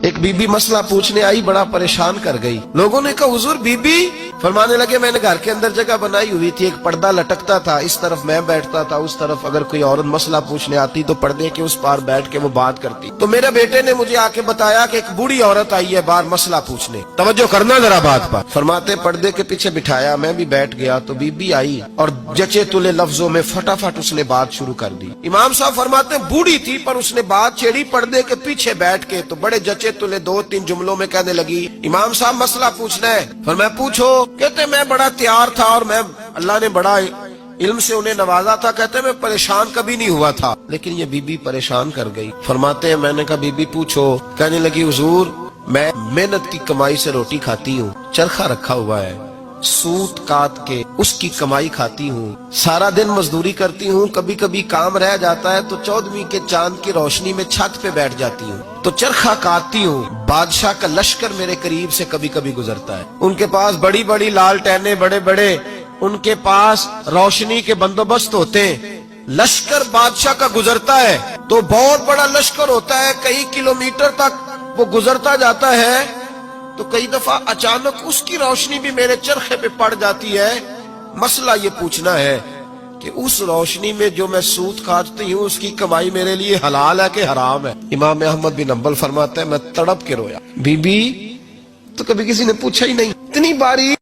ایک be be مسئلہ پوچھنے آئی، بڑا پریشان کر گئی۔ لوگوں نے کہا حضور بی بی، فرمانے لگے میں نے گھر کے اندر جگہ بنائی ہوئی تھی، ایک پردہ لٹکتا تھا، اس طرف میں بیٹھتا تھا، اس طرف اگر کوئی عورت مسئلہ پوچھنے آتی تو پردے کے اس پار بیٹھ کے وہ بات کرتی۔ تو میرے بیٹے نے مجھے آ کے بتایا کہ ایک بوڑھی عورت آئی ہے باہر مسئلہ پوچھنے، توجہ کرنا ذرا بات پر۔ فرماتے پردے کے پیچھے بٹھایا، میں بھی بیٹھ گیا تو بی بی آئی اور جچے تلے لفظوں میں فٹافٹ اس نے بات شروع کر دی۔ امام صاحب فرماتے بوڑھی تھی پر اس نے بات چھیڑی پردے کے پیچھے بیٹھ کے، تو بڑے جچے تلے دو تین جملوں میں کہنے لگی امام صاحب مسئلہ پوچھنا ہے۔ فرمایا پوچھو۔ کہتے میں بڑا تیار تھا اور میں اللہ نے بڑا علم سے انہیں نوازا تھا، کہتے میں پریشان کبھی نہیں ہوا تھا، لیکن یہ بی بی پریشان کر گئی۔ فرماتے ہیں میں نے کہا بی بی پوچھو۔ کہنے لگی حضور میں محنت کی کمائی سے روٹی کھاتی ہوں، چرخا رکھا ہوا ہے، سوت کاٹ کے اس کی کمائی کھاتی ہوں، سارا دن مزدوری کرتی ہوں، کبھی کبھی کام رہ جاتا ہے تو 14ویں کے چاند کی روشنی میں چھت پہ بیٹھ جاتی ہوں تو چرخا کاٹتی ہوں۔ بادشاہ کا لشکر میرے قریب سے کبھی کبھی گزرتا ہے، ان کے پاس بڑی بڑی لالٹینیں، بڑے بڑے ان کے پاس روشنی کے بندوبست ہوتے ہیں۔ لشکر بادشاہ کا گزرتا ہے تو بہت بڑا لشکر ہوتا ہے، کئی کلومیٹر تک وہ گزرتا جاتا ہے، تو کئی دفعہ اچانک اس کی روشنی بھی میرے چرخے پہ پڑ جاتی ہے۔ مسئلہ یہ پوچھنا ہے کہ اس روشنی میں جو میں سوت کاٹتی ہوں اس کی کمائی میرے لیے حلال ہے کہ حرام ہے؟ امام احمد بن حنبل فرماتے ہیں میں تڑپ کے رویا۔ بی بی تو کبھی کسی نے پوچھا ہی نہیں، اتنی باری